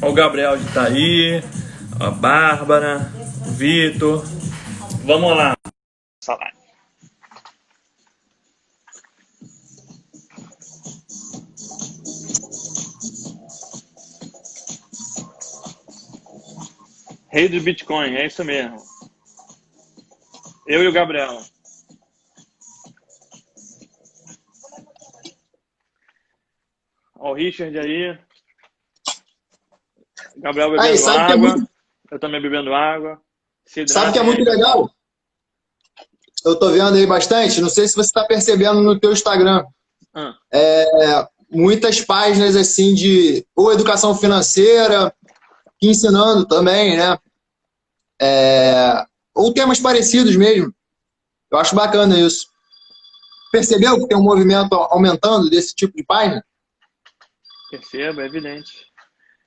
O Gabriel tá aí, a Bárbara, o Vitor. Vamos lá. Rei do Bitcoin, é isso mesmo. Eu e o Gabriel. Ó, o Richard aí. Gabriel bebendo água. Eu também bebendo água. Sabe o que é muito legal? Eu tô vendo aí bastante. Não sei se você está percebendo no teu Instagram. Muitas páginas assim de ou educação financeira, ensinando também, né? Ou temas parecidos mesmo. Eu acho bacana isso. Percebeu que tem um movimento aumentando desse tipo de página? Percebo, é evidente.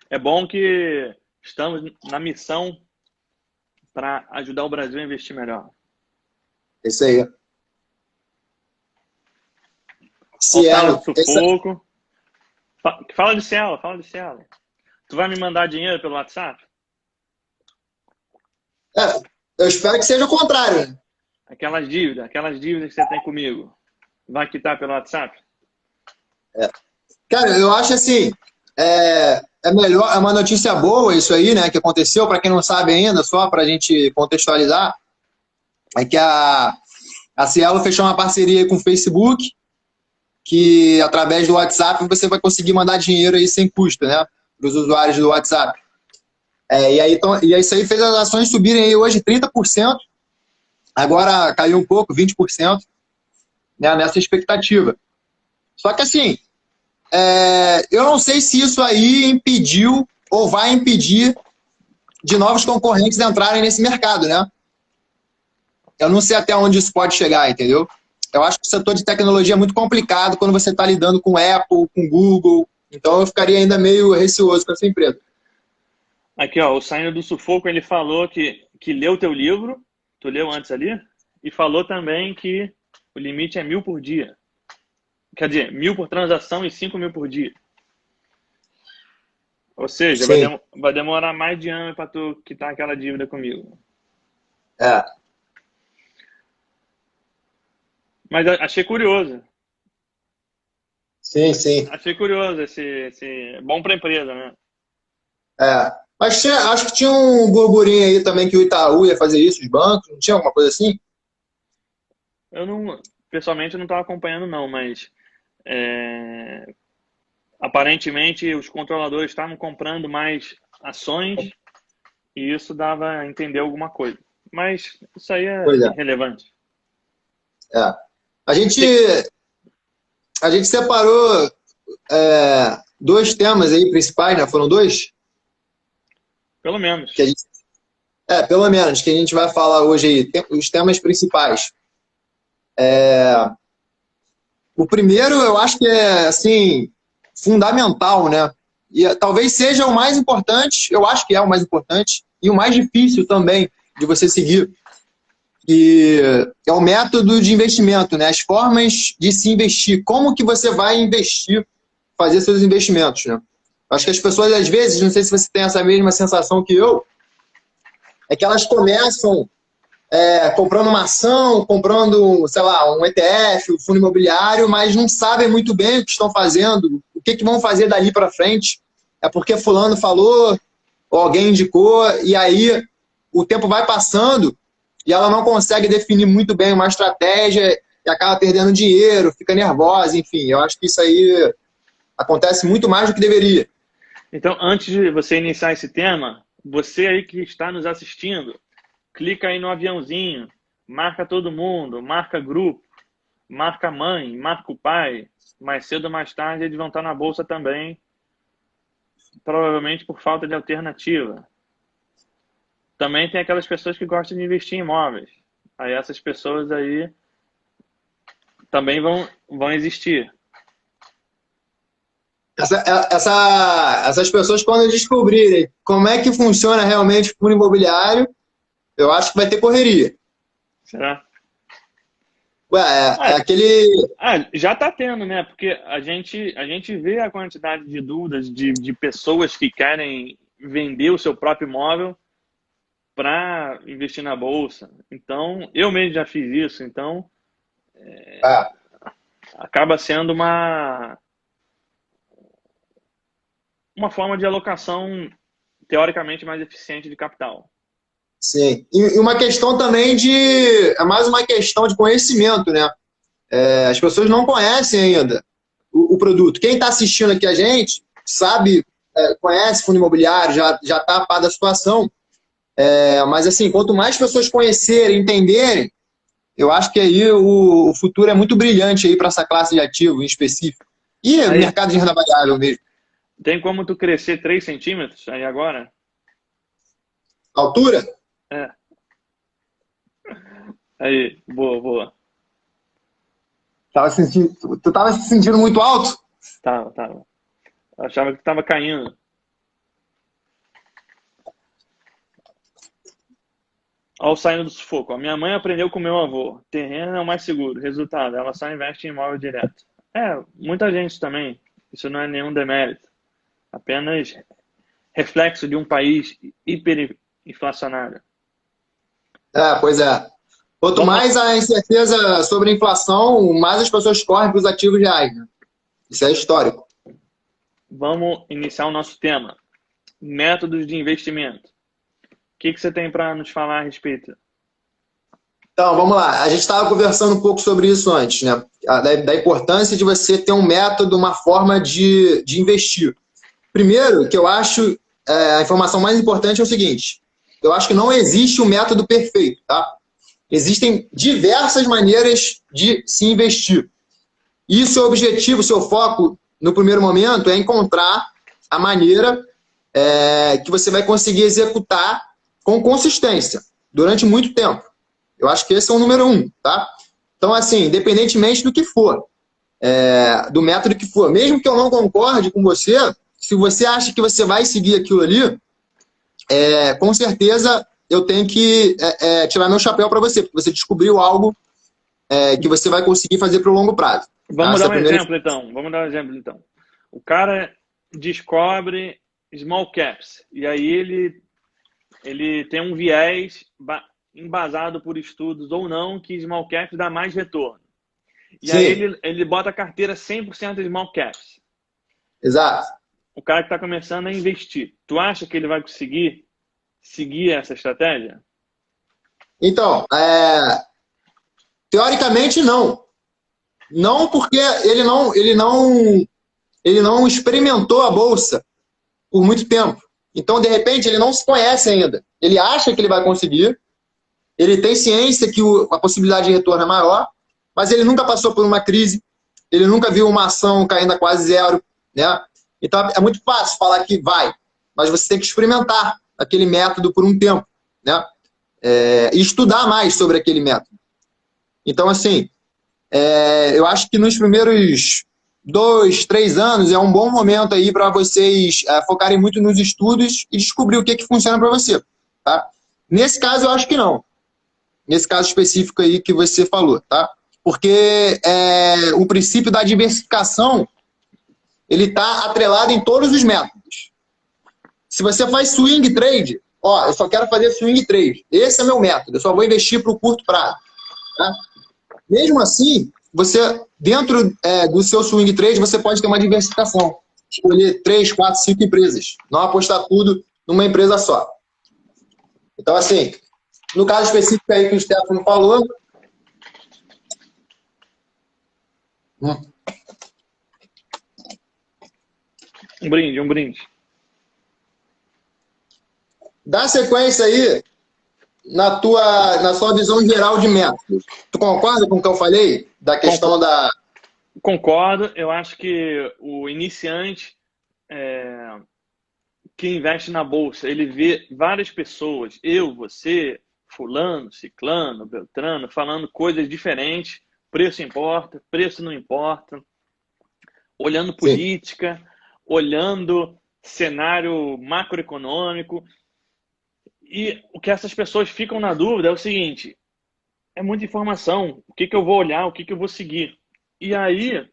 É bom que estamos na missão para ajudar o Brasil a investir melhor. Isso aí. Cielo. Sufoco. Fala de Cielo, fala de Cielo. Tu vai me mandar dinheiro pelo WhatsApp? Eu espero que seja o contrário. Né? Aquelas dívidas que você tem comigo. Vai quitar pelo WhatsApp? Cara, eu acho assim, é melhor, é uma notícia boa isso aí, né, que aconteceu, para quem não sabe ainda, só para a gente contextualizar, é que a Cielo fechou uma parceria com o Facebook, que através do WhatsApp você vai conseguir mandar dinheiro aí sem custo, né, para os usuários do WhatsApp. E isso aí fez as ações subirem aí hoje 30%, agora caiu um pouco, 20%, né, nessa expectativa. Só que assim, eu não sei se isso aí impediu ou vai impedir de novos concorrentes entrarem nesse mercado, né? Eu não sei até onde isso pode chegar, entendeu? Eu acho que o setor de tecnologia é muito complicado quando você está lidando com Apple, com Google. Então eu ficaria ainda meio receoso com essa empresa. Aqui, ó, o Saindo do Sufoco, ele falou que leu teu livro, tu leu antes ali, e falou também que o limite é 1.000 por dia. Quer dizer, 1.000 por transação e 5.000 por dia. Ou seja, vai demorar mais de ano para tu quitar aquela dívida comigo. Mas achei curioso. Sim, sim. Achei curioso esse bom para a empresa, né? Mas acho que tinha um burburinho aí também que o Itaú ia fazer isso, os bancos, não tinha alguma coisa assim? Eu não, pessoalmente, não estava acompanhando não, mas aparentemente os controladores estavam comprando mais ações e isso dava a entender alguma coisa. Mas isso aí é irrelevante. A gente separou dois temas aí principais, né? Foram dois? Pelo menos. Pelo menos, que a gente vai falar hoje aí, os temas principais. O primeiro, eu acho que é, assim, fundamental, né? E talvez seja o mais importante, eu acho que é o mais importante, e o mais difícil também de você seguir, que é o método de investimento, né? As formas de se investir. Como que você vai investir, fazer seus investimentos, né? Acho que as pessoas, às vezes, não sei se você tem essa mesma sensação que eu, é que elas começam comprando uma ação, comprando, sei lá, um ETF, um fundo imobiliário, mas não sabem muito bem o que estão fazendo, o que vão fazer dali para frente. É porque fulano falou, ou alguém indicou, e aí o tempo vai passando e ela não consegue definir muito bem uma estratégia e acaba perdendo dinheiro, fica nervosa, enfim. Eu acho que isso aí acontece muito mais do que deveria. Então, antes de você iniciar esse tema, você aí que está nos assistindo, clica aí no aviãozinho, marca todo mundo, marca grupo, marca a mãe, marca o pai. Mais cedo ou mais tarde eles vão estar na bolsa também, provavelmente por falta de alternativa. Também tem aquelas pessoas que gostam de investir em imóveis. Aí essas pessoas aí também vão existir. Essas pessoas, quando descobrirem como é que funciona realmente o fundo imobiliário, eu acho que vai ter correria. Será? Ué, é Ah, aquele. já está tendo, né? Porque a gente vê a quantidade de dúvidas de pessoas que querem vender o seu próprio imóvel para investir na bolsa. Então, eu mesmo já fiz isso. Então, Ah, acaba sendo uma forma de alocação teoricamente mais eficiente de capital. sim. E uma questão também de. É mais uma questão de conhecimento, né? As pessoas não conhecem ainda o produto. Quem está assistindo aqui a gente sabe, conhece fundo imobiliário, já está a par da situação. Mas, assim, quanto mais pessoas conhecerem, entenderem, eu acho que aí o futuro é muito brilhante aí para essa classe de ativo em específico. E Aí, mercado de renda variável mesmo. tem como tu crescer 3 centímetros aí agora? Altura? É. Aí, boa, boa. Tu estava se sentindo muito alto? Tava, tava. Eu achava que tava caindo. Ó, saindo do sufoco. A minha mãe aprendeu com meu avô. Terreno é o mais seguro. Resultado, ela só investe em imóvel direto. Muita gente também. Isso não é nenhum demérito. Apenas reflexo de um país hiperinflacionário. Pois é. Quanto Vamos, mais a incerteza sobre a inflação, mais as pessoas correm para os ativos reais, né? Isso é histórico. vamos iniciar o nosso tema. Métodos de investimento. O que você tem para nos falar a respeito? Então, vamos lá. A gente estava conversando um pouco sobre isso antes, né? Da importância de você ter um método, uma forma de investir. Primeiro, que eu acho, a informação mais importante é o seguinte: eu acho que não existe um método perfeito, tá? Existem diversas maneiras de se investir. E o seu objetivo, o seu foco, no primeiro momento, é encontrar a maneira que você vai conseguir executar com consistência, durante muito tempo. Eu acho que esse é o número um, tá? Então, assim, independentemente do que for, do método que for, mesmo que eu não concorde com você, se você acha que você vai seguir aquilo ali, com certeza eu tenho que tirar meu chapéu para você, porque você descobriu algo que você vai conseguir fazer para o longo prazo. Tá? Vamos Essa dar é a um primeira. exemplo, então. Vamos dar um exemplo, então. O cara descobre small caps. E aí ele tem um viés embasado por estudos ou não que small caps dá mais retorno. E aí Sim, ele bota a carteira 100% small caps. exato. O cara que está começando a investir. Tu acha que ele vai conseguir seguir essa estratégia? Então, teoricamente não. Não porque ele não experimentou a bolsa por muito tempo. Então, de repente, ele não se conhece ainda. Ele acha que ele vai conseguir, ele tem ciência que a possibilidade de retorno é maior, mas ele nunca passou por uma crise, ele nunca viu uma ação caindo a quase zero, né? Então, é muito fácil falar que vai, mas você tem que experimentar aquele método por um tempo, né? E estudar mais sobre aquele método. Então, assim, eu acho que nos primeiros 2, 3 anos é um bom momento aí para vocês focarem muito nos estudos e descobrir o que funciona para você, tá? Nesse caso, eu acho que não. Nesse caso específico aí que você falou, tá? Porque o princípio da diversificação ele está atrelado em todos os métodos. Se você faz swing trade, eu só quero fazer swing trade. Esse é meu método. Eu só vou investir para o curto prazo. Tá? Mesmo assim, você, dentro do seu swing trade, você pode ter uma diversificação. Escolher 3, 4, 5 empresas. Não apostar tudo numa empresa só. Então, assim, no caso específico aí que o Stefano falou, Um brinde, um brinde. dá sequência aí na sua visão geral de métodos. Tu concorda com o que eu falei? Da questão da. Concordo. Eu acho que o iniciante que investe na bolsa, ele vê várias pessoas, eu, você, fulano, ciclano, beltrano, falando coisas diferentes. Preço importa, preço não importa. Olhando Sim. política, olhando cenário macroeconômico. E o que essas pessoas ficam na dúvida é o seguinte: é muita informação, o que eu vou olhar, o que eu vou seguir? E aí,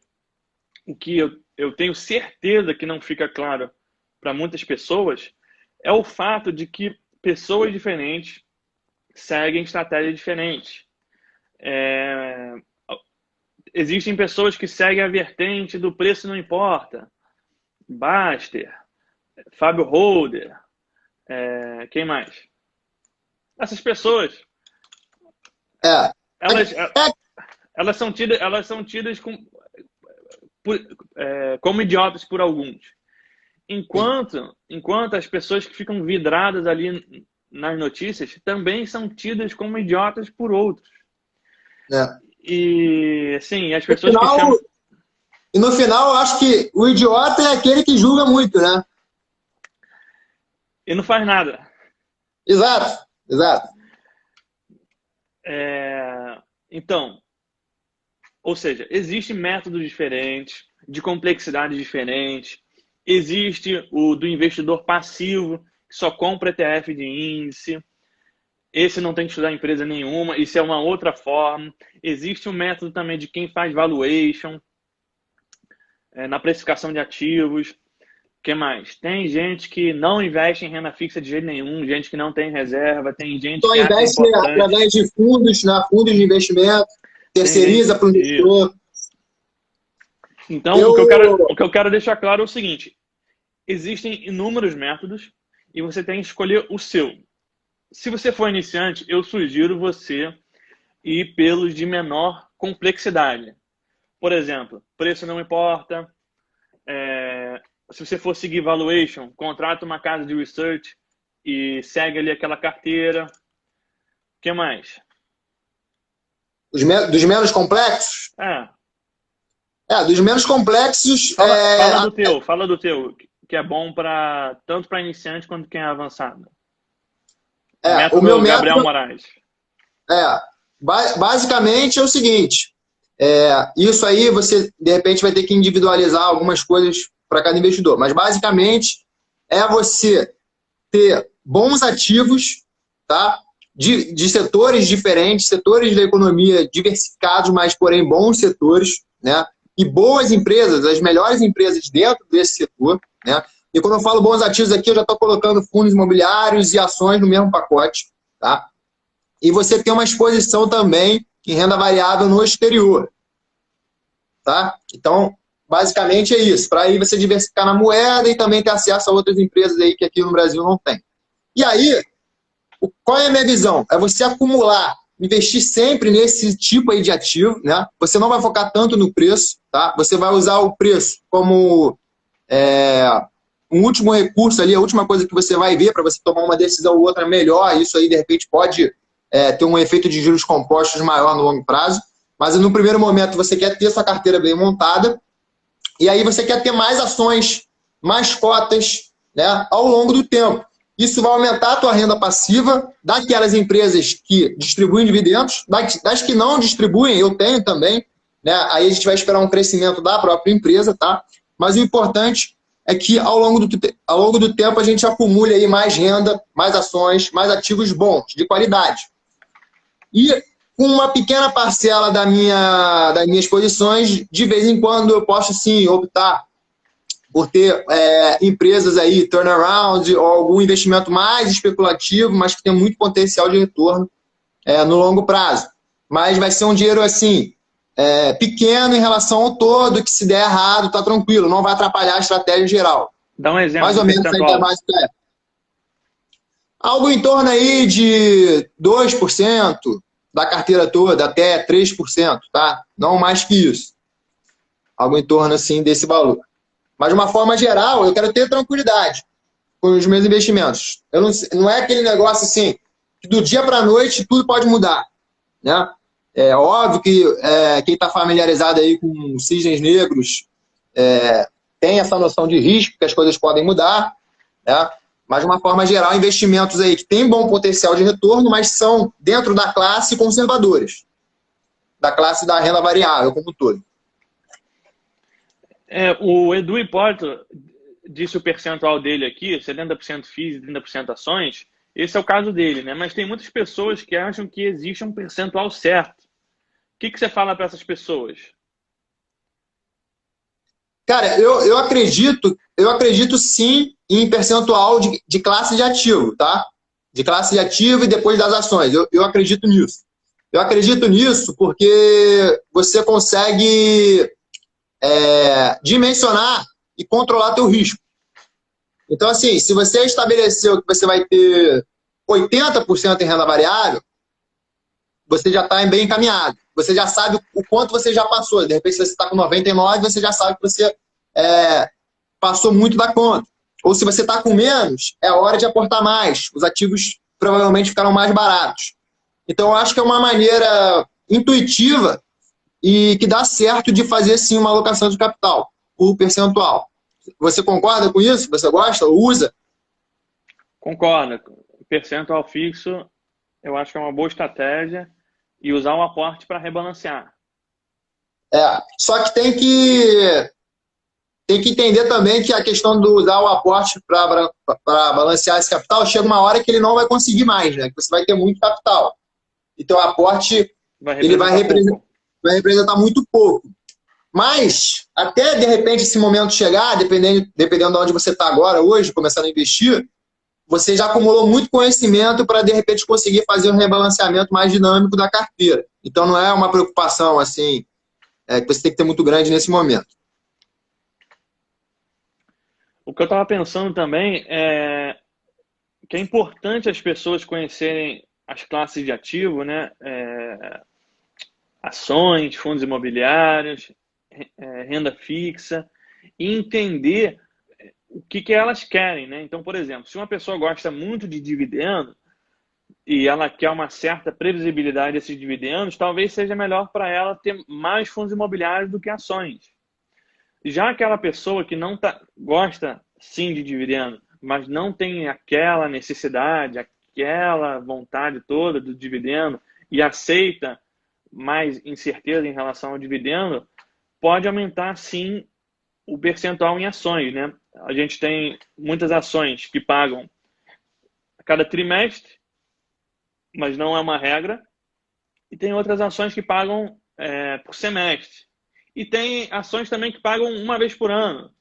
o que eu tenho certeza que não fica claro para muitas pessoas é o fato de que pessoas diferentes seguem estratégias diferentes. Existem pessoas que seguem a vertente do preço não importa. Baster, Fábio Holder, quem mais? Essas pessoas, elas são tidas como idiotas por alguns. Enquanto as pessoas que ficam vidradas ali nas notícias também são tidas como idiotas por outros. E, assim, as pessoas que chamam... E no final, eu acho que o idiota é aquele que julga muito, né? E não faz nada. Exato. Então, ou seja, existem métodos diferentes, de complexidade diferentes. Existe o do investidor passivo, que só compra ETF de índice. Esse não tem que estudar empresa nenhuma, isso é uma outra forma. Existe um método também de quem faz valuation, na precificação de ativos. O que mais? Tem gente que não investe em renda fixa de jeito nenhum, gente que não tem reserva, tem gente que investe através de fundos, fundos de investimento, terceiriza para o investidor. Então, o que eu quero deixar claro é o seguinte: existem inúmeros métodos e você tem que escolher o seu. Se você for iniciante, eu sugiro você ir pelos de menor complexidade. Por exemplo, preço não importa. Se você for seguir valuation, contrata uma casa de research e segue ali aquela carteira. O que mais? Dos menos complexos? Dos menos complexos... Fala do teu, que é bom tanto para iniciante quanto quem é avançado. O meu método, Gabriel Moraes. Basicamente é o seguinte, isso aí você, de repente, vai ter que individualizar algumas coisas para cada investidor, mas basicamente é você ter bons ativos, tá? De setores diferentes, setores da economia diversificados, mas porém bons setores, né? E boas empresas, as melhores empresas dentro desse setor, né? E quando eu falo bons ativos aqui, eu já estou colocando fundos imobiliários e ações no mesmo pacote, tá? E você tem uma exposição também em renda variável no exterior, tá? Então, basicamente é isso, para aí você diversificar na moeda e também ter acesso a outras empresas aí que aqui no Brasil não tem. E aí, qual é a minha visão? É você acumular, investir sempre nesse tipo aí de ativo, né? Você não vai focar tanto no preço, tá? Você vai usar o preço como um último recurso ali, a última coisa que você vai ver para você tomar uma decisão ou outra melhor. Isso aí, de repente, pode ter um efeito de juros compostos maior no longo prazo. Mas no primeiro momento você quer ter sua carteira bem montada e aí você quer ter mais ações, mais cotas, né, ao longo do tempo. Isso vai aumentar a tua renda passiva daquelas empresas que distribuem dividendos, das que não distribuem, eu tenho também, né? Aí a gente vai esperar um crescimento da própria empresa, tá? Mas o importante é que ao longo do tempo a gente acumule aí mais renda, mais ações, mais ativos bons, de qualidade. E com uma pequena parcela das minhas posições, de vez em quando eu posso sim optar por ter empresas aí, turnaround, ou algum investimento mais especulativo, mas que tem muito potencial de retorno no longo prazo. Mas vai ser um dinheiro assim, pequeno em relação ao todo, que se der errado, tá tranquilo, não vai atrapalhar a estratégia geral. Dá um exemplo. Mais ou menos aí da base. Algo em torno aí de 2% da carteira toda, até 3%, tá? Não mais que isso. Algo em torno assim desse valor. Mas de uma forma geral, eu quero ter tranquilidade com os meus investimentos. Não é aquele negócio assim, que do dia para a noite tudo pode mudar, né? É óbvio que quem está familiarizado aí com cisnes negros tem essa noção de risco, que as coisas podem mudar, né? Mas de uma forma geral, investimentos aí que têm bom potencial de retorno, mas são dentro da classe conservadores, da classe da renda variável como um todo. O Edu Hipólito disse o percentual dele aqui, 70% FIIs e 30% ações, esse é o caso dele, né? Mas tem muitas pessoas que acham que existe um percentual certo. O que você fala para essas pessoas? Cara, eu acredito sim em percentual de classe de ativo, tá? De classe de ativo e depois das ações. Eu acredito nisso. Eu acredito nisso porque você consegue dimensionar e controlar teu risco. Então, assim, se você estabeleceu que você vai ter 80% em renda variável, você já está bem encaminhado. Você já sabe o quanto você já passou. De repente, se você está com 99%, você já sabe que você passou muito da conta. Ou se você está com menos, é hora de aportar mais. Os ativos provavelmente ficarão mais baratos. Então, eu acho que é uma maneira intuitiva e que dá certo de fazer, sim, uma alocação de capital por percentual. Você concorda com isso? Você gosta ou usa? Concordo. Percentual fixo, eu acho que é uma boa estratégia e usar o aporte para rebalancear. Só que tem que entender também que a questão do usar o aporte para balancear esse capital, chega uma hora que ele não vai conseguir mais, né? Que você vai ter muito capital. Então, o aporte ele vai representar muito pouco. Mas, até de repente esse momento chegar, dependendo de onde você está agora, hoje, começando a investir, você já acumulou muito conhecimento para, de repente, conseguir fazer um rebalanceamento mais dinâmico da carteira. Então, não é uma preocupação assim que você tem que ter muito grande nesse momento. O que eu estava pensando também é que é importante as pessoas conhecerem as classes de ativo, né? Ações, fundos imobiliários, renda fixa, e entender o que elas querem, né? Então, por exemplo, se uma pessoa gosta muito de dividendo e ela quer uma certa previsibilidade desses dividendos, talvez seja melhor para ela ter mais fundos imobiliários do que ações. Já aquela pessoa que não gosta, sim, de dividendo, mas não tem aquela necessidade, aquela vontade toda do dividendo e aceita mais incerteza em relação ao dividendo, pode aumentar, sim, o percentual em ações, né? A gente tem muitas ações que pagam a cada trimestre, mas não é uma regra, e tem outras ações que pagam por semestre. E tem ações também que pagam uma vez por ano.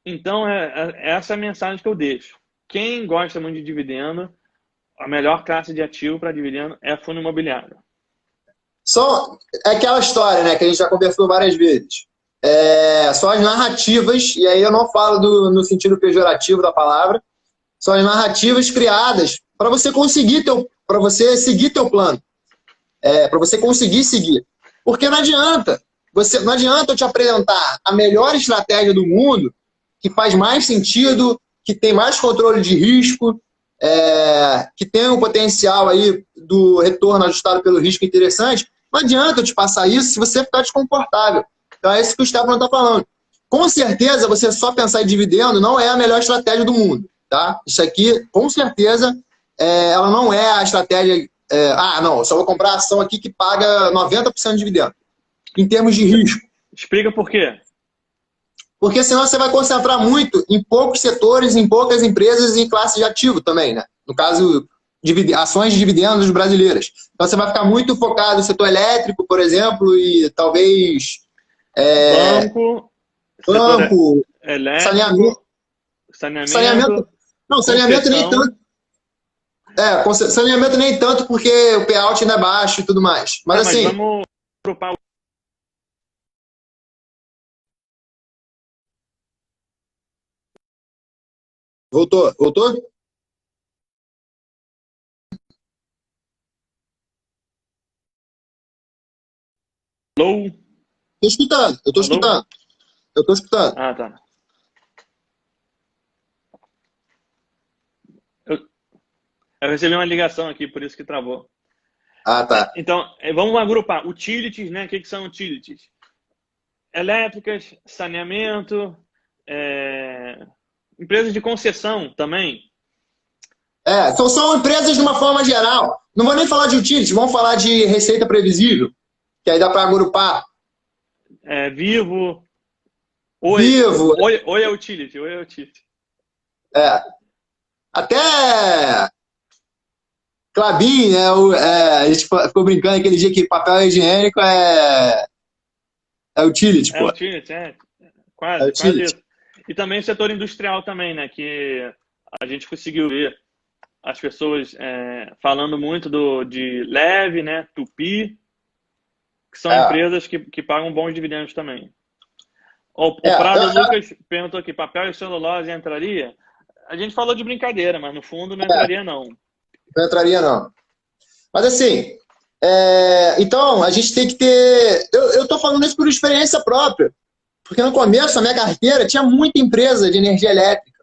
Então essa é a mensagem que eu deixo. Quem gosta muito de dividendo, a melhor classe de ativo para dividendo é fundo imobiliário. É aquela história, né, que a gente já conversou várias vezes. São as narrativas, e aí eu não falo no sentido pejorativo da palavra, são as narrativas criadas para você para você seguir teu plano, para você conseguir seguir. Porque não adianta eu te apresentar a melhor estratégia do mundo, que faz mais sentido, que tem mais controle de risco, que tem um potencial aí do retorno ajustado pelo risco interessante. Não adianta eu te passar isso se você ficar desconfortável. Então é isso que o Stefano está falando. Com certeza, você só pensar em dividendo não é a melhor estratégia do mundo. Tá? Isso aqui, com certeza, ela não é a estratégia... não, eu só vou comprar ação aqui que paga 90% de dividendo. Em termos de risco. Explica por quê. Porque senão você vai concentrar muito em poucos setores, em poucas empresas e em classe de ativo também, né? No caso, ações de dividendos brasileiras. Então você vai ficar muito focado no setor elétrico, por exemplo, e talvez... banco elétrico, saneamento. Não, saneamento nem tanto. Saneamento nem tanto porque o payout ainda é baixo e tudo mais. Mas assim... vamos agrupar. Voltou? Alô? Tô escutando, eu tô escutando. Eu tô escutando. Ah, tá. Eu recebi uma ligação aqui, por isso que travou. Ah, tá. Então, vamos agrupar. Utilities, né? O que são utilities? Elétricas, saneamento, empresas de concessão também. São empresas de uma forma geral. Não vou nem falar de utilities, vamos falar de receita previsível, que aí dá para agrupar. Vivo. Oi, Vivo, oi é utility, oi é utility. é, até Klabin, né? A gente ficou brincando aquele dia que papel higiênico é utility, É pô. utility, É quase utility. isso. E também o setor industrial também, né? Que a gente conseguiu ver as pessoas falando muito de Leve, né? Tupi, que são É, empresas que pagam bons dividendos também. O é, Prado Lucas perguntou aqui, papel e celulose entraria? A gente falou de brincadeira, mas no fundo não entraria não. não entraria, não. Mas assim, então, a gente tem que ter. Eu tô falando isso por experiência própria. Porque no começo, a minha carteira tinha muita empresa de energia elétrica.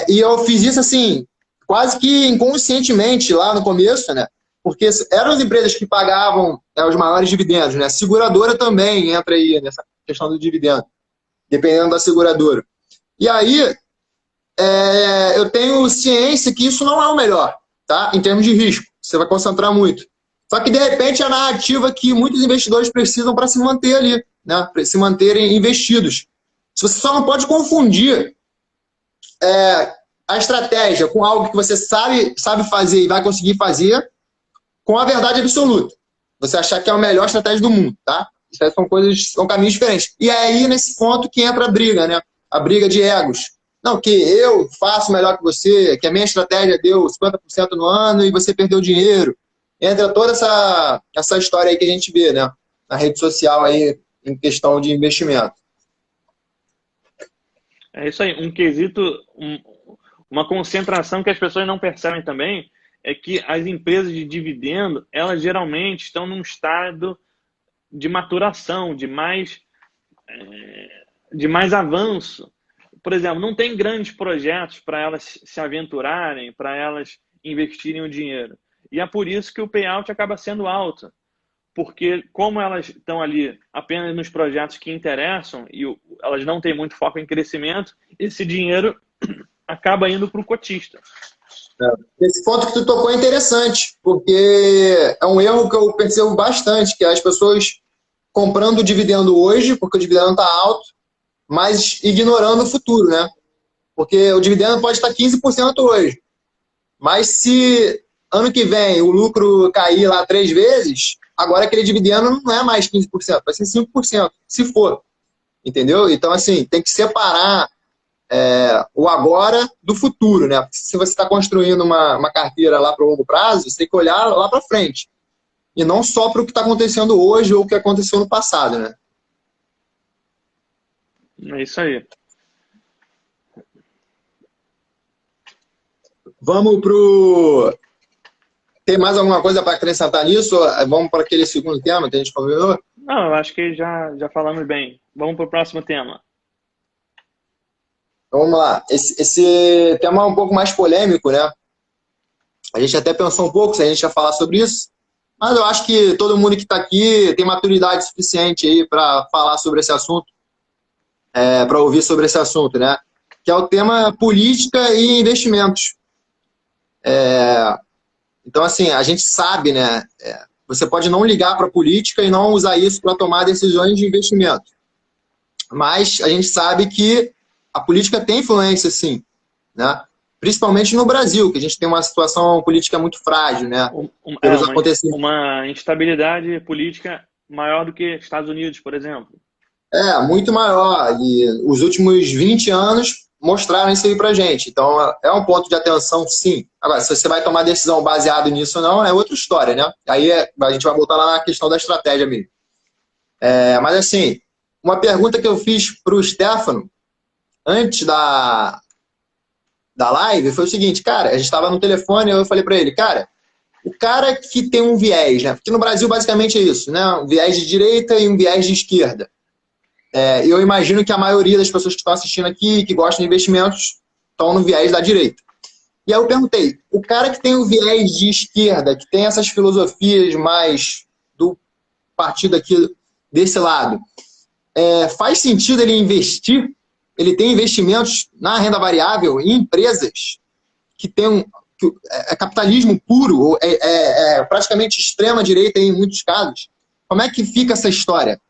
E eu fiz isso assim, quase que inconscientemente lá no começo, né? Porque eram as empresas que pagavam os maiores dividendos, né? A seguradora também entra aí nessa questão do dividendo, dependendo da seguradora. E aí, eu tenho ciência que isso não é o melhor, tá? Em termos de risco. Você vai concentrar muito. Só que, de repente, é a narrativa que muitos investidores precisam para se manter ali, né? Para se manterem investidos. Você só não pode confundir a estratégia com algo que você sabe fazer e vai conseguir fazer com a verdade absoluta. Você achar que é a melhor estratégia do mundo, tá? Isso aí são caminhos diferentes. E é aí, nesse ponto, que entra a briga, né? A briga de egos. Não, que eu faço melhor que você, que a minha estratégia deu 50% no ano e você perdeu dinheiro. Entra toda essa história aí que a gente vê, né? Na rede social aí, em questão de investimento. É isso aí, um quesito, uma concentração que as pessoas não percebem também é que as empresas de dividendo, elas geralmente estão num estado de maturação, de mais avanço. Por exemplo, não tem grandes projetos para elas se aventurarem, para elas investirem o dinheiro. E é por isso que o payout acaba sendo alto. Porque como elas estão ali apenas nos projetos que interessam e elas não têm muito foco em crescimento, esse dinheiro acaba indo para o cotista. Esse ponto que tu tocou é interessante, porque é um erro que eu percebo bastante, que é as pessoas comprando o dividendo hoje, porque o dividendo está alto, mas ignorando o futuro, né? Porque o dividendo pode estar 15% hoje, mas se ano que vem o lucro cair lá 3 vezes, agora aquele dividendo não é mais 15%, vai ser 5%, se for, entendeu? Então, assim, tem que separar o agora do futuro, né? Porque se você está construindo uma carteira lá para o longo prazo, você tem que olhar lá para frente. E não só para o que está acontecendo hoje ou o que aconteceu no passado, né? É isso aí. Vamos pro... Tem mais alguma coisa para acrescentar nisso? Vamos para aquele segundo tema que a gente conversou? Não, eu acho que já falamos bem. Vamos para o próximo tema. Vamos lá. Esse tema é um pouco mais polêmico, né? A gente até pensou um pouco se a gente ia falar sobre isso, mas eu acho que todo mundo que está aqui tem maturidade suficiente aí para falar sobre esse assunto, para ouvir sobre esse assunto, né? Que é o tema política e investimentos. Então, assim, a gente sabe, né? Você pode não ligar para a política e não usar isso para tomar decisões de investimento. Mas a gente sabe que a política tem influência, sim, né? Principalmente no Brasil, que a gente tem uma situação política muito frágil, né? Pelos acontecimentos. Uma instabilidade política maior do que Estados Unidos, por exemplo. Muito maior. E os últimos 20 anos mostraram isso aí pra gente. Então, é um ponto de atenção, sim. Agora, se você vai tomar decisão baseado nisso ou não, é outra história, né? Aí a gente vai voltar lá na questão da estratégia mesmo. Mas, assim, uma pergunta que eu fiz pro Stefano antes da live foi o seguinte, cara, a gente estava no telefone e eu falei para ele, cara, o cara que tem um viés, né? Porque no Brasil basicamente é isso, né? Um viés de direita e um viés de esquerda. Eu imagino que a maioria das pessoas que estão assistindo aqui, que gostam de investimentos, estão no viés da direita. E aí eu perguntei, o cara que tem o viés de esquerda, que tem essas filosofias mais do partido aqui desse lado, faz sentido ele investir? Ele tem investimentos na renda variável em empresas que tem capitalismo puro, praticamente extrema direita em muitos casos? Como é que fica essa história?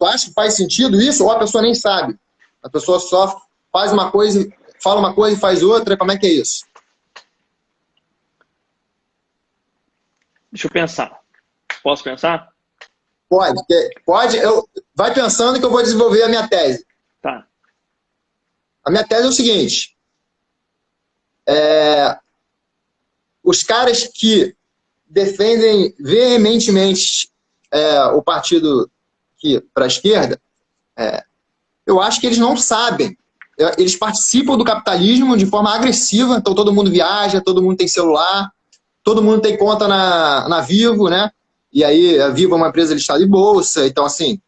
Tu acha que faz sentido isso? Ou a pessoa nem sabe? A pessoa só faz uma coisa, fala uma coisa e faz outra? Como é que é isso? Deixa eu pensar. Posso pensar? Pode. Pode. Vai pensando que eu vou desenvolver a minha tese. Tá. A minha tese é o seguinte. Os caras que defendem veementemente o partido para a esquerda, eu acho que eles não sabem. Eles participam do capitalismo de forma agressiva, então todo mundo viaja, todo mundo tem celular, todo mundo tem conta na Vivo, né? E aí a Vivo é uma empresa listada em bolsa, então assim,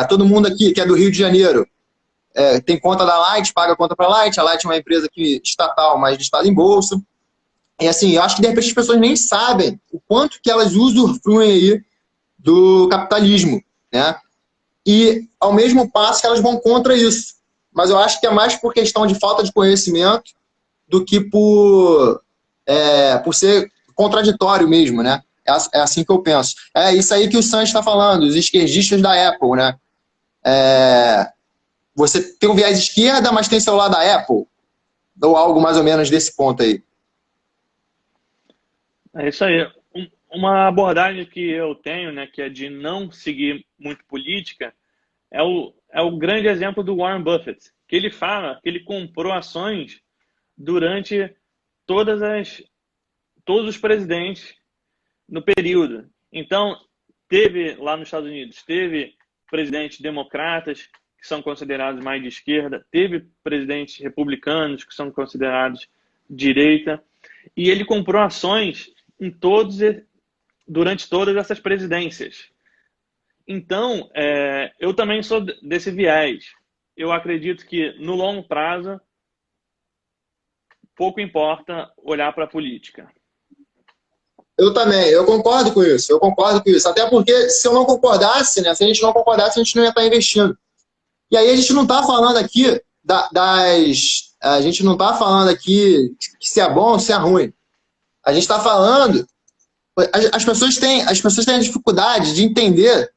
todo mundo aqui que é do Rio de Janeiro tem conta da Light, paga conta para a Light. A Light é uma empresa estatal, mas listada em bolsa. E assim, eu acho que de repente as pessoas nem sabem o quanto que elas usufruem aí do capitalismo, né? E ao mesmo passo que elas vão contra isso. Mas eu acho que é mais por questão de falta de conhecimento do que por ser contraditório mesmo, né? É assim que eu penso. É isso aí que o Santos está falando, os esquerdistas da Apple, né? Você tem um viés esquerda, mas tem celular da Apple? Ou algo mais ou menos desse ponto aí. É isso aí. Uma abordagem que eu tenho, né, que é de não seguir muito política, é o grande exemplo do Warren Buffett, que ele fala que ele comprou ações durante todos os presidentes no período. Então, teve lá nos Estados Unidos, teve presidentes democratas, que são considerados mais de esquerda, teve presidentes republicanos, que são considerados de direita, e ele comprou ações durante todas essas presidências. Então, eu também sou desse viés. Eu acredito que, no longo prazo, pouco importa olhar para a política. Eu também, eu concordo com isso, Até porque se eu não concordasse, né, se a gente não concordasse, a gente não ia estar investindo. E aí a gente não está falando aqui a gente não está falando aqui que se é bom ou se é ruim. A gente está falando... As pessoas têm a dificuldade de entender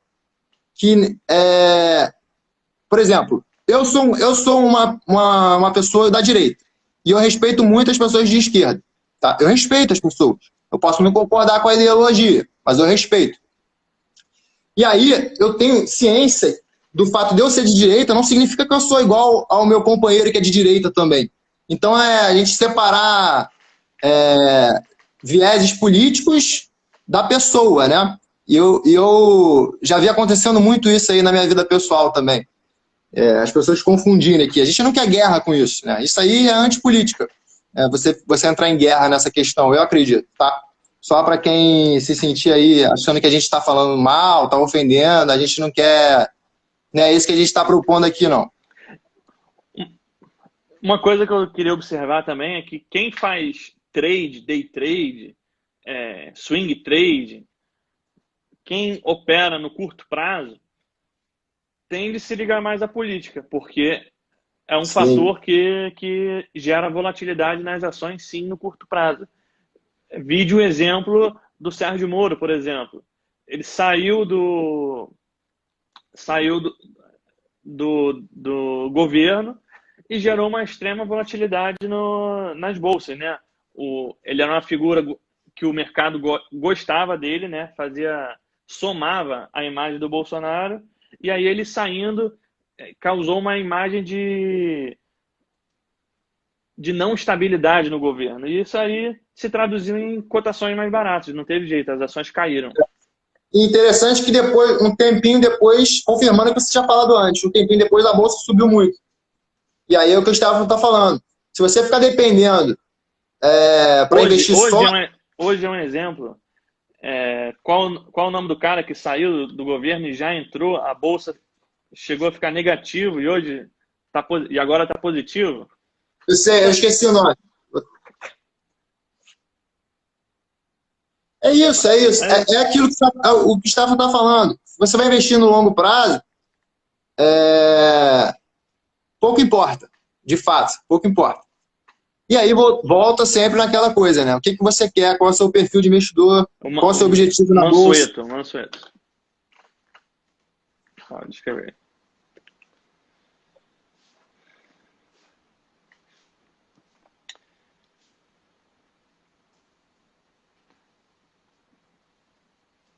que, por exemplo, eu sou uma pessoa da direita e eu respeito muito as pessoas de esquerda. Tá? Eu respeito as pessoas. Eu posso não concordar com a ideologia, mas eu respeito. E aí eu tenho ciência do fato de eu ser de direita não significa que eu sou igual ao meu companheiro que é de direita também. Então a gente separar vieses políticos da pessoa, né? E eu já vi acontecendo muito isso aí na minha vida pessoal também. As pessoas confundirem aqui. A gente não quer guerra com isso, né? Isso aí é antipolítica. Você entrar em guerra nessa questão, eu acredito, tá? Só para quem se sentir aí achando que a gente está falando mal, está ofendendo, a gente não quer... Não é isso que a gente está propondo aqui, não. Uma coisa que eu queria observar também é que quem faz trade, day trade, swing trade, quem opera no curto prazo, tende a se ligar mais à política, porque é um fator que gera volatilidade nas ações, sim, no curto prazo. Vide o exemplo do Sérgio Moro, por exemplo. Ele saiu do governo e gerou uma extrema volatilidade nas bolsas, né? Ele era uma figura que o mercado gostava dele, né? Somava a imagem do Bolsonaro, e aí ele saindo causou uma imagem de não estabilidade no governo. E isso aí se traduziu em cotações mais baratas. Não teve jeito, as ações caíram. Interessante que depois, um tempinho depois, confirmando o que você tinha falado antes, um tempinho depois a bolsa subiu muito. E aí é o que o Gustavo está falando. Se você ficar dependendo para investir só... Hoje é um exemplo. Qual o nome do cara que saiu do governo e já entrou, a bolsa chegou a ficar negativo e agora está positivo? Eu esqueci o nome. É isso. É aquilo que o Gustavo está falando. Você vai investir no longo prazo, pouco importa. De fato, pouco importa. E aí volta sempre naquela coisa, né? O que você quer, qual é o seu perfil de investidor, qual é o seu objetivo na bolsa. Mansueto. Pode escrever.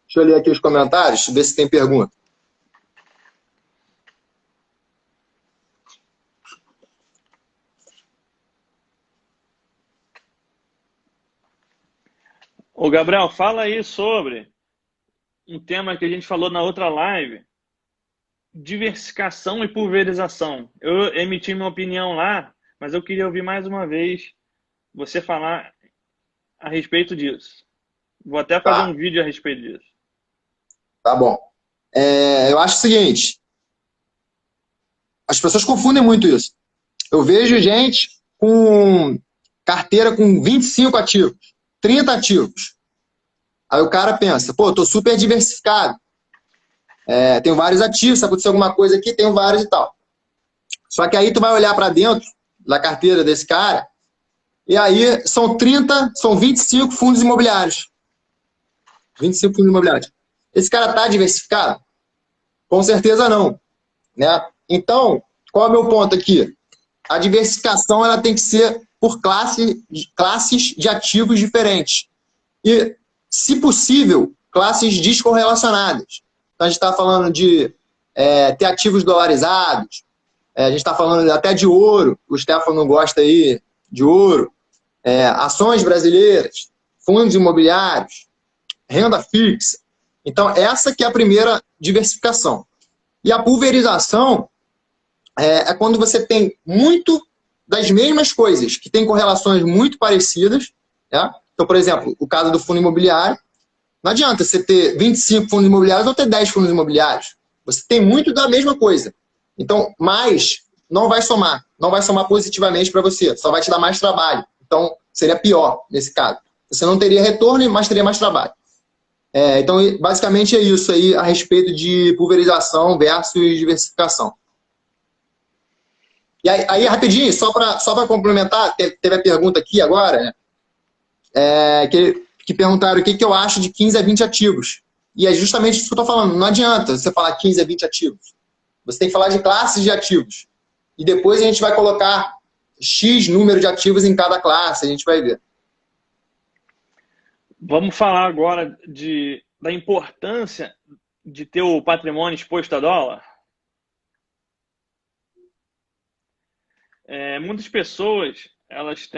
Deixa eu ler aqui os comentários, ver se tem pergunta. Ô, Gabriel, fala aí sobre um tema que a gente falou na outra live, diversificação e pulverização. Eu emiti minha opinião lá, mas eu queria ouvir mais uma vez você falar a respeito disso. Vou até fazer um vídeo a respeito disso. Tá bom. Eu acho o seguinte, as pessoas confundem muito isso. Eu vejo gente com carteira com 25 ativos, 30 ativos. Aí o cara pensa, pô, eu tô super diversificado. Tenho vários ativos, se acontecer alguma coisa aqui, tenho vários e tal. Só que aí tu vai olhar para dentro da carteira desse cara, e aí são 25 fundos imobiliários. 25 fundos imobiliários. Esse cara tá diversificado? Com certeza não, né? Então, qual é o meu ponto aqui? A diversificação ela tem que ser por classes de ativos diferentes. E, se possível, classes descorrelacionadas. Então, a gente está falando de ter ativos dolarizados, a gente está falando até de ouro, o Stefano gosta aí de ouro, ações brasileiras, fundos imobiliários, renda fixa. Então, essa que é a primeira diversificação. E a pulverização é quando você tem muito das mesmas coisas, que tem correlações muito parecidas. Né? Então, por exemplo, o caso do fundo imobiliário, não adianta você ter 25 fundos imobiliários ou ter 10 fundos imobiliários. Você tem muito da mesma coisa. Então, mais não vai somar positivamente para você, só vai te dar mais trabalho. Então, seria pior nesse caso. Você não teria retorno, mas teria mais trabalho. Então, basicamente é isso aí a respeito de pulverização versus diversificação. E aí rapidinho, só para complementar, teve a pergunta aqui agora, né? Que perguntaram o que eu acho de 15 a 20 ativos. E é justamente isso que eu estou falando. Não adianta você falar 15 a 20 ativos. Você tem que falar de classes de ativos. E depois a gente vai colocar X número de ativos em cada classe, a gente vai ver. Vamos falar agora da importância de ter o patrimônio exposto a dólar? Muitas pessoas, elas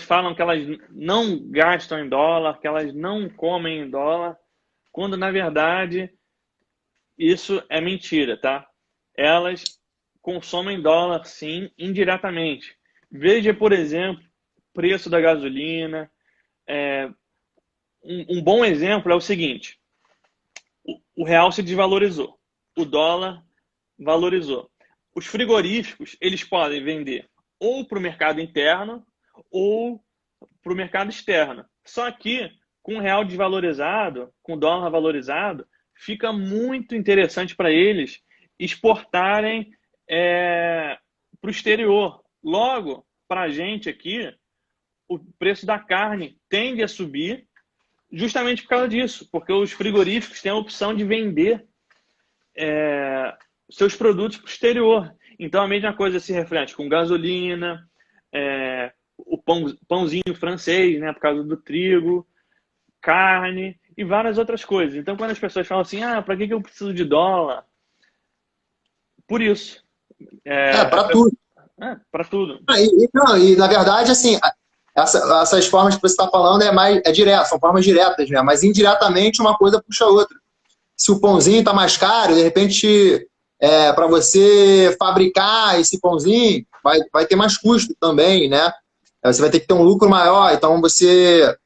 falam que elas não gastam em dólar, que elas não comem em dólar, quando, na verdade, isso é mentira, tá? Elas consomem dólar, sim, indiretamente. Veja, por exemplo, preço da gasolina. Um bom exemplo é o seguinte: o real se desvalorizou, o dólar valorizou. Os frigoríficos, eles podem vender ou para o mercado interno ou para o mercado externo. Só que, com o real desvalorizado, com o dólar valorizado, fica muito interessante para eles exportarem para o exterior. Logo, para a gente aqui, o preço da carne tende a subir justamente por causa disso, porque os frigoríficos têm a opção de vender seus produtos para o exterior. Então, a mesma coisa se reflete com gasolina, o pãozinho francês, né, por causa do trigo, carne e várias outras coisas. Então, quando as pessoas falam assim, para que eu preciso de dólar? Por isso. Para tudo. Para tudo. E, na verdade, assim, essas formas que você está falando direto, são formas diretas, né? Mas indiretamente uma coisa puxa a outra. Se o pãozinho está mais caro, de repente, para você fabricar esse pãozinho, vai ter mais custo também, né? Você vai ter que ter um lucro maior, então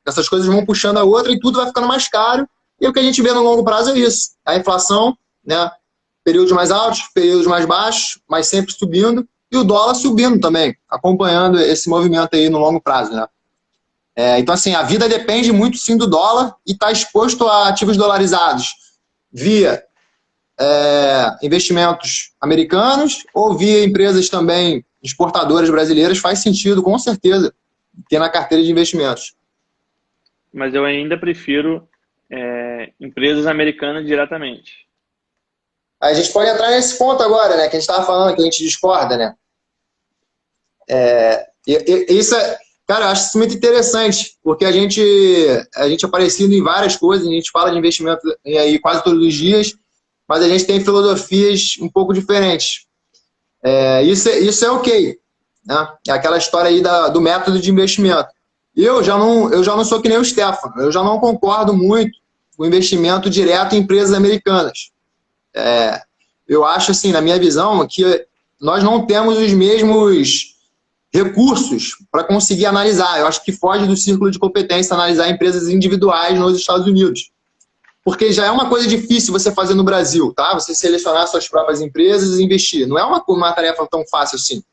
essas coisas vão puxando a outra e tudo vai ficando mais caro. E o que a gente vê no longo prazo é isso. A inflação, né? Períodos mais altos, períodos mais baixos, mas sempre subindo. E o dólar subindo também, acompanhando esse movimento aí no longo prazo, né? Então, assim, a vida depende muito, sim, do dólar e está exposto a ativos dolarizados via investimentos americanos ou via empresas também exportadoras brasileiras, faz sentido, com certeza, ter na carteira de investimentos. Mas eu ainda prefiro empresas americanas diretamente. A gente pode entrar nesse ponto agora, né? Que a gente estava falando, que a gente discorda, né? Isso é, cara, eu acho isso muito interessante, porque a gente é parecido em várias coisas, a gente fala de investimento aí quase todos os dias, mas a gente tem filosofias um pouco diferentes. Isso é ok, né? É aquela história aí do método de investimento. Eu já não sou que nem o Stefano, eu já não concordo muito com o investimento direto em empresas americanas. Eu acho, assim, na minha visão, que nós não temos os mesmos recursos para conseguir analisar. Eu acho que foge do círculo de competência analisar empresas individuais nos Estados Unidos. Porque já é uma coisa difícil você fazer no Brasil, tá? Você selecionar suas próprias empresas e investir. Não é uma tarefa tão fácil assim.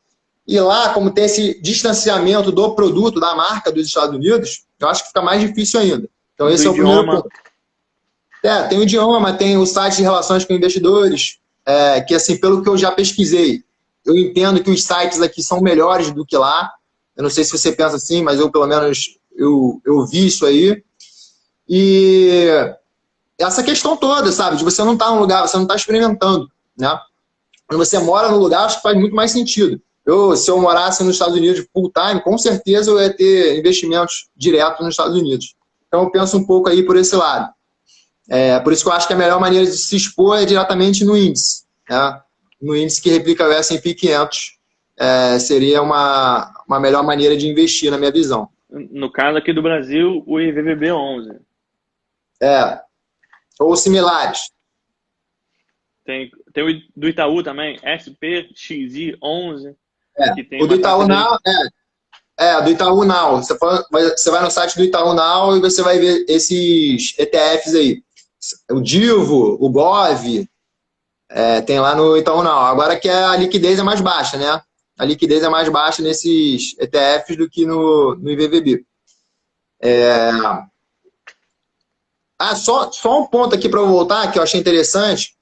E lá, como tem esse distanciamento do produto, da marca dos Estados Unidos, eu acho que fica mais difícil ainda. Então, esse é o primeiro ponto. Tem o idioma, tem o site de relações com investidores, que, assim, pelo que eu já pesquisei, eu entendo que os sites aqui são melhores do que lá. Eu não sei se você pensa assim, mas eu, pelo menos, eu vi isso aí. E essa questão toda, sabe? De você não estar num lugar, você não está experimentando, né? Quando você mora no lugar, acho que faz muito mais sentido. Se eu morasse nos Estados Unidos full time, com certeza eu ia ter investimentos diretos nos Estados Unidos. Então eu penso um pouco aí por esse lado. Por isso que eu acho que a melhor maneira de se expor é diretamente no índice, né? No índice que replica o S&P 500, seria uma melhor maneira de investir, na minha visão. No caso aqui do Brasil, o IVVB 11. Ou similares. Tem o do Itaú também, SPXI 11. Que tem o do Itaú Now, do Itaú Now. Você vai no site do Itaú Now e você vai ver esses ETFs aí. O Divo, o Gov, tem lá no Itaú Now. Agora que a liquidez é mais baixa, né? A liquidez é mais baixa nesses ETFs do que no IVVB. Só um ponto aqui para eu voltar, que eu achei interessante.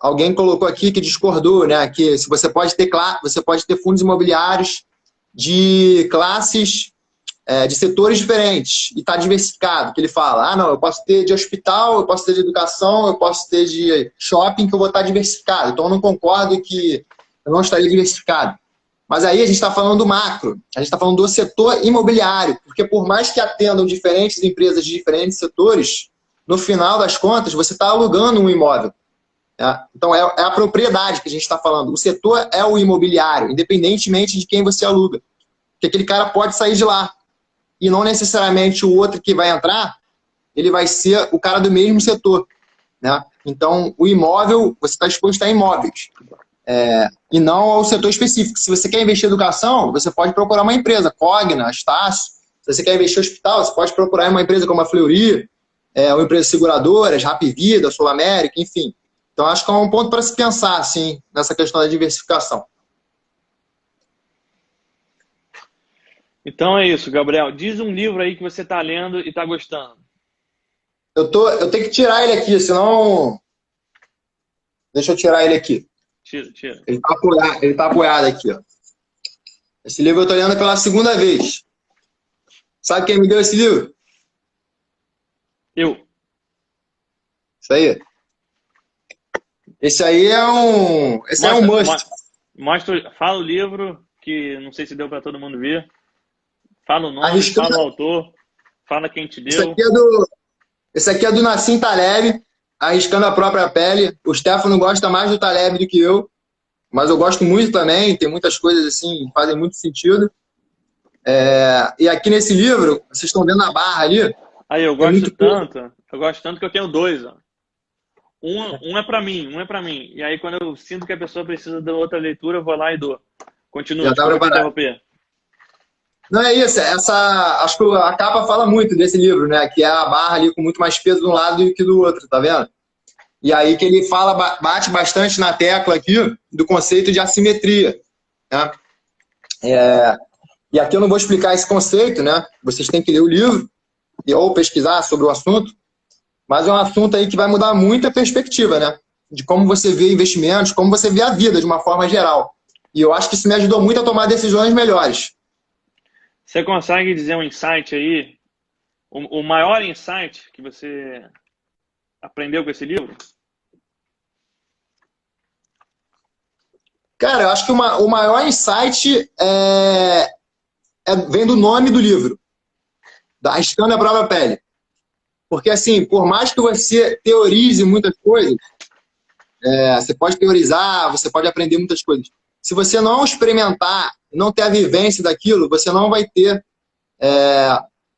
Alguém colocou aqui que discordou, né? Que se você pode ter fundos imobiliários de classes, de setores diferentes e está diversificado. Que ele fala, não, eu posso ter de hospital, eu posso ter de educação, eu posso ter de shopping, que eu vou estar diversificado. Então, eu não concordo que eu não estaria diversificado. Mas aí a gente está falando do macro, a gente está falando do setor imobiliário, porque por mais que atendam diferentes empresas de diferentes setores, no final das contas, você está alugando um imóvel. Então, é a propriedade que a gente está falando. O setor é o imobiliário, independentemente de quem você aluga. Porque aquele cara pode sair de lá. E não necessariamente o outro que vai entrar, ele vai ser o cara do mesmo setor, né? Então, o imóvel, você está exposto a imóveis. E não ao setor específico. Se você quer investir em educação, você pode procurar uma empresa, Cogna, Estácio. Se você quer investir em hospital, você pode procurar uma empresa como a Fleury, ou empresas seguradoras, Rapvida, Sul América, enfim. Então, acho que é um ponto para se pensar, assim, nessa questão da diversificação. Então é isso, Gabriel. Diz um livro aí que você está lendo e está gostando. Eu tenho que tirar ele aqui, senão... Deixa eu tirar ele aqui. Tira. Ele tá apoiado aqui, ó. Esse livro eu estou lendo pela segunda vez. Sabe quem me deu esse livro? Eu. Isso aí. Esse aí é um must. Fala o livro, que não sei se deu para todo mundo ver. Fala o nome, fala o autor, fala quem te deu. Esse aqui é do Nassim Taleb, Arriscando a Própria Pele. O Stefano gosta mais do Taleb do que eu, mas eu gosto muito também, tem muitas coisas assim que fazem muito sentido. E aqui nesse livro, vocês estão vendo a barra ali. Aí, eu gosto tanto que eu tenho 2, ó. Um é para mim. E aí, quando eu sinto que a pessoa precisa de outra leitura, eu vou lá e dou. Continua, desculpa te interromper. Não é isso, acho que a capa fala muito desse livro, né? Que é a barra ali com muito mais peso de um lado do que do outro, tá vendo? E aí que ele bate bastante na tecla aqui do conceito de assimetria, né? E aqui eu não vou explicar esse conceito, né? Vocês têm que ler o livro ou pesquisar sobre o assunto, mas é um assunto aí que vai mudar muito a perspectiva, né? De como você vê investimentos, como você vê a vida de uma forma geral. E eu acho que isso me ajudou muito a tomar decisões melhores. Você consegue dizer um insight aí? O maior insight que você aprendeu com esse livro? Cara, eu acho que o maior insight vem do nome do livro, da Arriscando a Própria Pele. Porque, assim, por mais que você teorize muitas coisas, você pode teorizar, você pode aprender muitas coisas. Se você não experimentar, não ter a vivência daquilo, você não vai ter,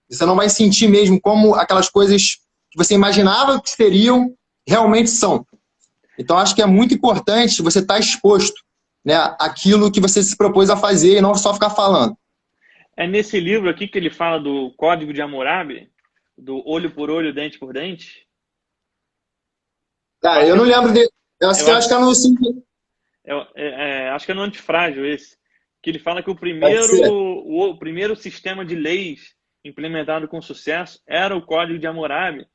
você não vai sentir mesmo como aquelas coisas que você imaginava que seriam, realmente são. Então, acho que é muito importante você estar exposto, né, àquilo que você se propôs a fazer e não só ficar falando. É nesse livro aqui que ele fala do Código de Hammurabi, do olho por olho, dente por dente? Cara, eu não lembro de. Eu acho eu que acho, é no. acho que é no Antifrágil esse, que ele fala que Pode ser. o primeiro sistema de leis implementado com sucesso era o Código de Hammurabi,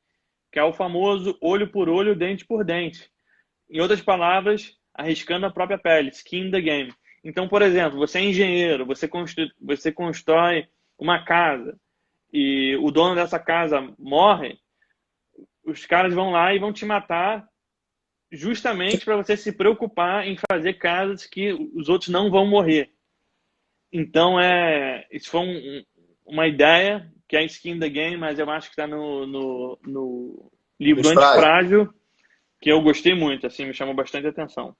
que é o famoso olho por olho, dente por dente. Em outras palavras, arriscando a própria pele, skin the game. Então, por exemplo, você é engenheiro, você constrói uma casa e o dono dessa casa morre, os caras vão lá e vão te matar justamente para você se preocupar em fazer casas que os outros não vão morrer. Então, isso foi uma ideia que é skin the game, mas eu acho que está no livro Antifrágil. Antifrágil, que eu gostei muito, assim, me chamou bastante atenção.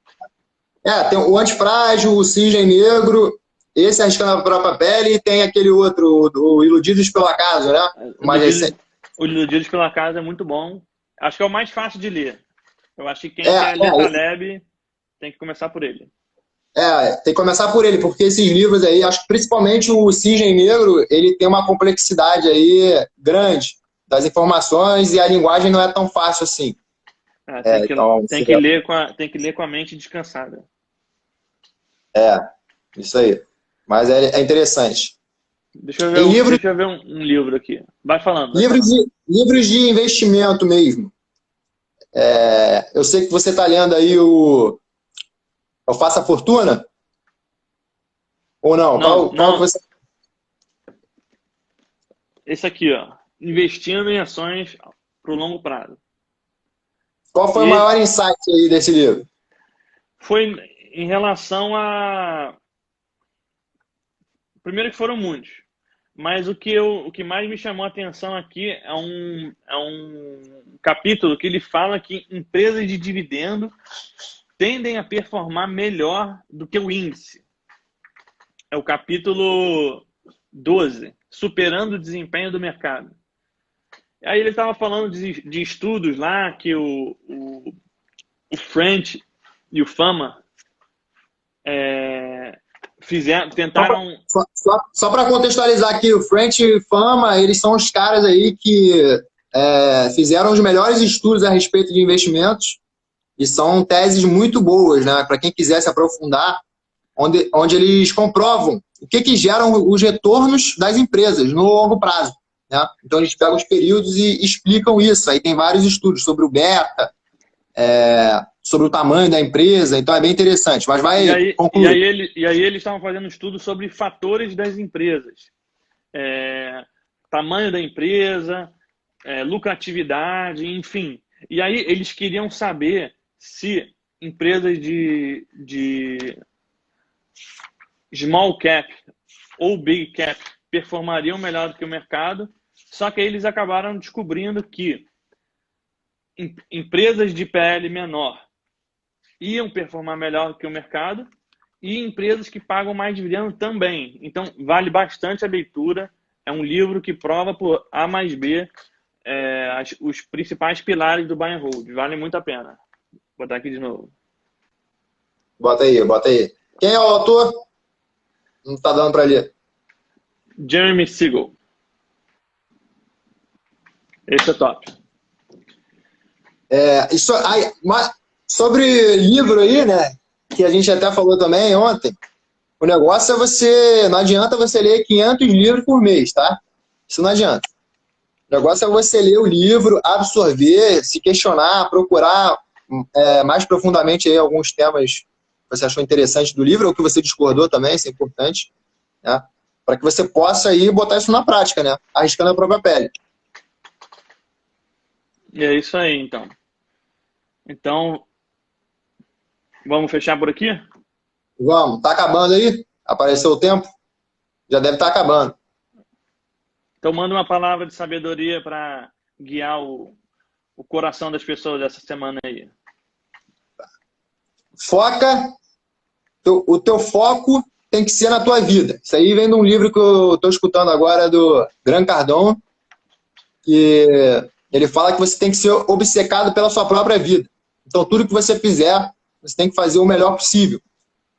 Tem o Antifrágil, o Cisne Negro, esse Arriscando a Própria Pele, e tem aquele outro, o Iludidos pelo Acaso, né? Mais recente. O Iludidos pela Casa é muito bom. Acho que é o mais fácil de ler. Eu acho que quem É, quer ler é, Taleb tem que começar por ele. tem que começar por ele, porque esses livros aí, acho que principalmente o Cisne Negro, ele tem uma complexidade aí grande das informações e a linguagem não é tão fácil assim. Então, Tem que ler com a mente descansada. isso aí. Mas é interessante. Deixa eu Tem ver, livros, deixa eu ver um livro aqui. Vai falando, vai livros, falando. de, livros de investimento mesmo. Eu sei que você está lendo aí o Faça Fortuna? Ou não? Não, Qual que não. você... Esse aqui, ó. Investindo em ações para o longo prazo. Qual foi o E maior insight aí desse livro? foi em relação a... Primeiro que foram muitos. Mas o que mais me chamou a atenção aqui é um capítulo que ele fala que empresas de dividendo tendem a performar melhor do que o índice. É o capítulo 12, superando o desempenho do mercado. Aí ele estava falando de estudos lá que o French e o Fama tentaram... Só para contextualizar aqui, o French e Fama, eles são os caras aí que fizeram os melhores estudos a respeito de investimentos e são teses muito boas, né? Para quem quiser se aprofundar, onde eles comprovam o que geram os retornos das empresas no longo prazo. Né? Então, eles pegam os períodos e explicam isso. Aí tem vários estudos sobre o beta, sobre o tamanho da empresa, então é bem interessante. Mas vai concluir. E aí eles estavam fazendo estudo sobre fatores das empresas. Tamanho da empresa, lucratividade, enfim. E aí eles queriam saber se empresas de small cap ou big cap performariam melhor do que o mercado, só que aí eles acabaram descobrindo que empresas de PL menor iam performar melhor do que o mercado e empresas que pagam mais dividendo também. Então, vale bastante a leitura. É um livro que prova por A mais B os principais pilares do buy and hold. Vale muito a pena. Vou botar aqui de novo. Bota aí. Quem é o autor? Não está dando para ler. Jeremy Siegel. Esse é top. Sobre livro aí, né? Que a gente até falou também ontem. O negócio não adianta você ler 500 livros por mês, tá? Isso não adianta. O negócio é você ler o livro, absorver, se questionar, procurar mais profundamente aí alguns temas que você achou interessante do livro ou que você discordou também, isso é importante, né? Para que você possa aí botar isso na prática, né? Arriscando a própria pele. E é isso aí, então. Então, vamos fechar por aqui? Vamos, tá acabando aí? Apareceu o tempo? Já deve estar acabando. Então manda uma palavra de sabedoria para guiar o coração das pessoas essa semana aí. Foca, o teu foco tem que ser na tua vida. Isso aí vem de um livro que eu estou escutando agora do Grant Cardone, que ele fala que você tem que ser obcecado pela sua própria vida. Então tudo que você fizer, você tem que fazer o melhor possível.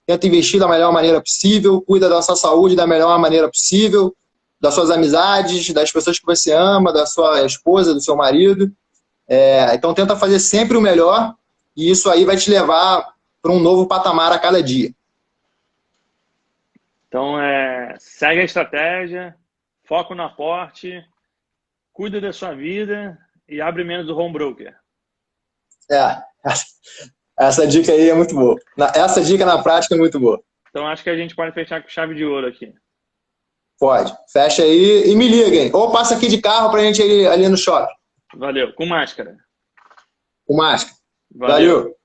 Tenta investir da melhor maneira possível, cuida da sua saúde da melhor maneira possível, das suas amizades, das pessoas que você ama, da sua esposa, do seu marido. Então tenta fazer sempre o melhor e isso aí vai te levar para um novo patamar a cada dia. Então, segue a estratégia, foco no aporte, cuida da sua vida e abre menos o home broker. Essa dica aí é muito boa. Essa dica na prática é muito boa. Então, acho que a gente pode fechar com chave de ouro aqui. Pode. Fecha aí e me liguem. Ou passa aqui de carro pra gente ir ali no shopping. Valeu. Com máscara. Com máscara. Valeu. Valeu.